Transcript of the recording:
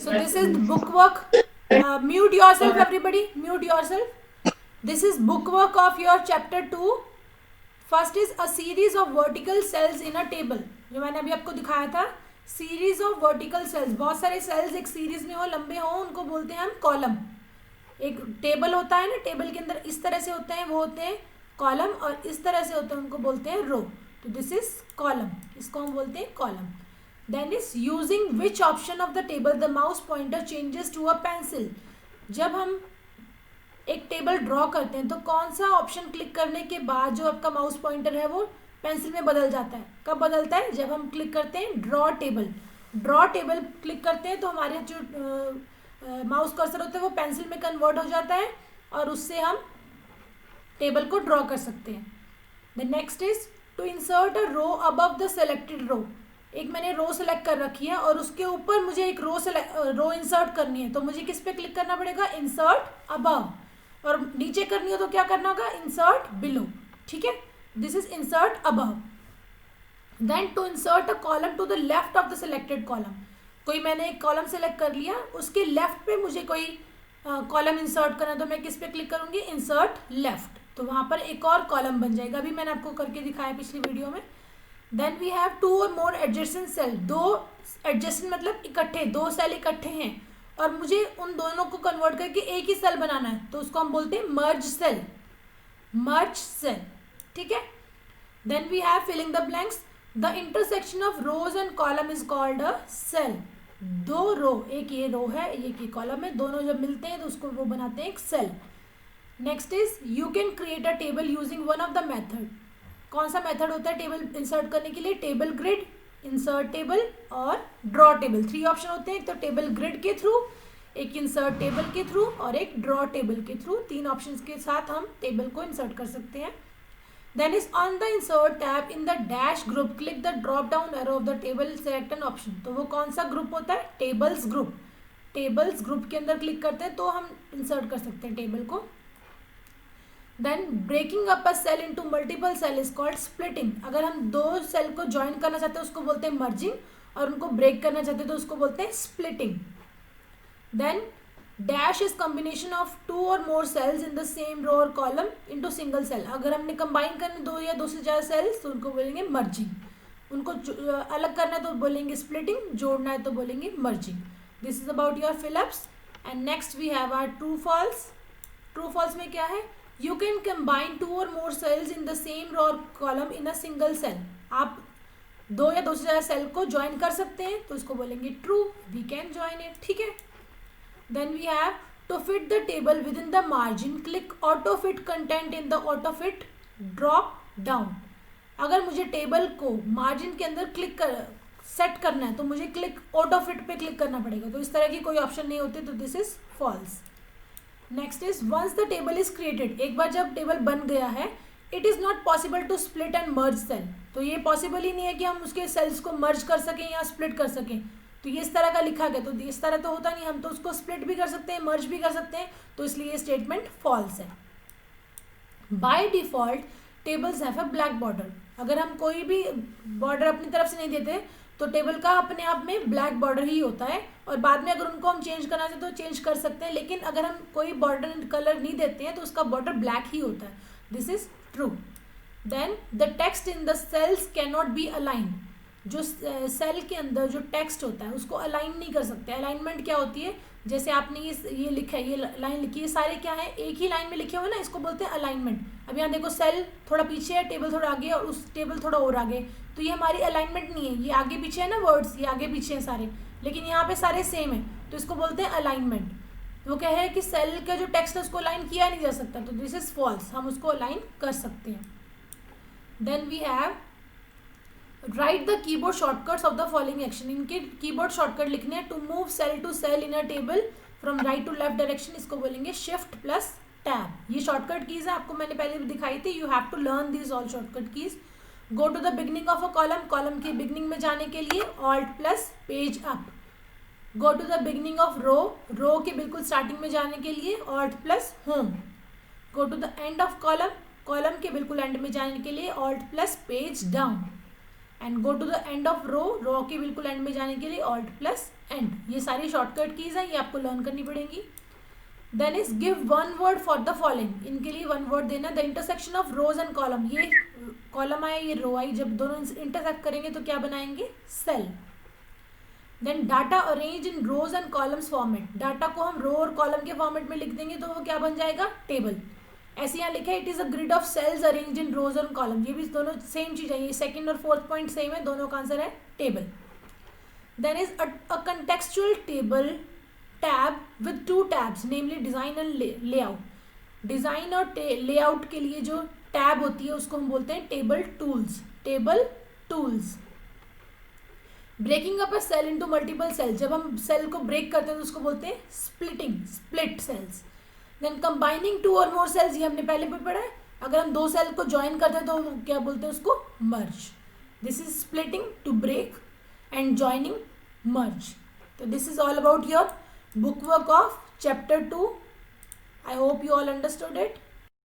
So this is bookwork. Mute yourself, everybody. Mute yourself. This is bookwork of your chapter 2. First is a series of vertical cells in a table. जो मैंने अभी आपको दिखाया था, series of vertical sales, बहुत सारे sales एक series में हो, लंबे हो, उनको बोलते हैं हम कॉलम. एक टेबल होता है ना, टेबल के अंदर इस तरह से होते हैं, वो होते हैं कॉलम, और इस तरह से होते हैं, उनको बोलते हैं रो. तो दिस इज कॉलम, इसको हम बोलते हैं column. Then is using which option of the table the mouse pointer changes to a pencil. जब हम एक टेबल ड्रॉ करते हैं तो कौन सा ऑप्शन क्लिक करने के बाद जो आपका माउस पॉइंटर है वो पेंसिल में बदल जाता है. कब बदलता है? जब हम क्लिक करते हैं draw table. Draw table click करते हैं तो हमारे जो माउस कर्सर होता है वो पेंसिल में कन्वर्ट हो जाता है और उससे हम टेबल को ड्रॉ कर सकते हैं. The next is to insert a row above the selected row. एक मैंने रो सेलेक्ट कर रखी है और उसके ऊपर मुझे एक रो इंसर्ट करनी है, तो मुझे किस पे क्लिक करना पड़ेगा? Insert above. और नीचे करनी हो तो क्या करना होगा? Insert below. ठीक है, this is insert above. Then to insert a column to the left of the selected column. कोई मैंने एक कॉलम सेलेक्ट कर लिया, उसके लेफ्ट पे मुझे कोई कॉलम इंसर्ट करना है, तो मैं किस पे क्लिक करूंगी? Insert left. तो वहां पर एक और कॉलम बन जाएगा. अभी मैंने आपको करके दिखाया पिछली वीडियो में. देन वी हैव टू और मोर एडजेसेंट सेल. दो एडजेसेंट मतलब इकट्ठे, दो सेल इकट्ठे हैं और मुझे उन दोनों को कन्वर्ट करके एक ही सेल बनाना है, तो उसको हम बोलते हैं मर्ज सेल. मर्ज सेल. ठीक है. Then we have filling the blanks. The intersection of rows and column is called a cell. दो रो, एक ये रो है, एक ये कॉलम है, दोनों जब मिलते हैं तो उसको वो बनाते हैं एक cell. Next is you can create a table using one of the method. कौन सा मेथड होता है टेबल इंसर्ट करने के लिए? टेबल ग्रिड, इंसर्ट टेबल और ड्रॉ टेबल. 3 ऑप्शन होते हैं. एक तो टेबल ग्रिड के थ्रू, एक इंसर्ट टेबल के थ्रू और एक ड्रॉ टेबल के थ्रू. 3 ऑप्शंस के साथ हम टेबल को इंसर्ट कर सकते हैं. Then is on the insert tab in the dash group click the drop down arrow of the table select an option. तो वो कौन सा ग्रुप होता है? Tables group. टेबल्स ग्रुप के अंदर क्लिक करते हैं तो हम इंसर्ट कर सकते हैं टेबल को. Then breaking up a cell into multiple cell is called splitting. अगर हम दो सेल को ज्वाइन करना चाहते हैं उसको बोलते हैं मर्जिंग, और उनको ब्रेक करना चाहते हैं तो उसको बोलते हैं splitting. Then dash is combination of 2 और more cells in the same row और कॉलम इनटू सिंगल सेल. अगर हमने कंबाइन करने दो या दो से ज़्यादा सेल्स तो उनको बोलेंगे मर्जिंग. उनको अलग करना है तो बोलेंगे स्प्लिटिंग, जोड़ना है तो बोलेंगे merging. This is about your fill ups. And next we have our true false. True false में क्या है? You can combine 2 or more cells in the same row or column in a single cell. आप दो या दो से ज़्यादा cell को ज्वाइन कर सकते हैं तो इसको बोलेंगे true. We can join it. ठीक है. Then we have to fit the table with in the margin click auto fit content in the auto fit drop down. अगर मुझे टेबल को मार्जिन के अंदर क्लिक कर सेट करना है तो मुझे क्लिक ऑटो फिट पे क्लिक करना पड़ेगा. तो इस तरह की कोई ऑप्शन नहीं होती, तो this is false. Next is once the table is created. एक बार जब टेबल बन गया है, it is not possible to split and merge cell. तो ये पॉसिबल ही नहीं है कि हम उसके सेल्स को मर्ज कर सकें या स्प्लिट कर सकें. तो ये इस तरह का लिखा गया, तो इस तरह तो होता नहीं. हम तो उसको स्प्लिट भी कर सकते हैं, मर्ज भी कर सकते हैं, तो इसलिए ये स्टेटमेंट फॉल्स है. By default tables have a black border. अगर हम कोई भी बॉर्डर अपनी तरफ से नहीं देते तो टेबल का अपने आप में ब्लैक बॉर्डर ही होता है, और बाद में अगर उनको हम चेंज करना चाहते तो चेंज कर सकते हैं. लेकिन अगर हम कोई बॉर्डर कलर नहीं देते हैं तो उसका बॉर्डर ब्लैक ही होता है. This is true. Then the text in the cells can not be aligned. जो सेल के अंदर जो टेक्स्ट होता है उसको अलाइन नहीं कर सकते. अलाइनमेंट क्या होती है? जैसे आपने ये लिखा है, ये लाइन लिखी है, सारे क्या है? एक ही लाइन में लिखे हुए ना, इसको बोलते हैं अलाइनमेंट. अब यहाँ देखो सेल थोड़ा पीछे है, टेबल थोड़ा आगे, और उस टेबल थोड़ा और आगे, तो ये हमारी अलाइनमेंट नहीं है. ये आगे पीछे है ना वर्ड्स, ये आगे पीछे हैं सारे, लेकिन यहाँ पे सारे सेम है, तो इसको बोलते हैं अलाइनमेंट. वो कह रहे हैं कि सेल का जो टेक्स्ट है उसको अलाइन किया नहीं जा सकता, तो दिस इज फॉल्स. हम उसको अलाइन कर सकते हैं. Then we have write the keyboard shortcuts of the following action. इनके कीबोर्ड शॉर्टकट लिखने हैं. To move cell to cell in a table from right to left direction, इसको बोलेंगे शिफ्ट प्लस टैब. ये शॉर्टकट कीज है, आपको मैंने पहले भी दिखाई थी. You have to learn this all shortcut keys. Go to the beginning of a column. Column के बिगनिंग में जाने के लिए alt plus page up. Go to the beginning of row. Row के बिल्कुल स्टार्टिंग में जाने के लिए alt plus home. Go to the end of column. Column के बिल्कुल एंड में जाने के लिए alt plus page down. And go to the end of row के बिल्कुल एंड में जाने के लिए ऑल्ट प्लस एंड। ये सारी शॉर्टकट कीज हैं, ये आपको लर्न करनी पड़ेंगी। Then is give one word for the following, इनके लिए वन वर्ड देना। The intersection of rows and column, ये कॉलम आया ये रो आई, जब दोनों इंटरसेक्ट करेंगे तो क्या बनाएंगे, cell. Then data arrange in rows and columns format, data को हम रो और कॉलम के फॉर्मेट में लिख देंगे तो वो क्या बन जाएगा, टेबल। ऐसे यहाँ लिखा है it is a grid of cells arrange in rows and column, ये भी दोनों सेम चीज है, ये सेकंड और फोर्थ पॉइंट सेम है, दोनों का आंसर है table. Then is a contextual table tab with two tabs namely design and layout. Design और लेआउट के लिए जो टैब होती है उसको हम बोलते हैं table tools, table tools. Breaking up a cell into multiple cells, जब हम सेल को ब्रेक करते हैं तो उसको बोलते हैं splitting, split cells. Then combining two और मोर सेल्स, ये हमने पहले भी पढ़ा है, अगर हम दो सेल को ज्वाइन करते हैं तो क्या बोलते हैं उसको, merge. This is splitting, to break, and joining, merge. तो this is all about your book work of chapter 2. I hope you all understood it.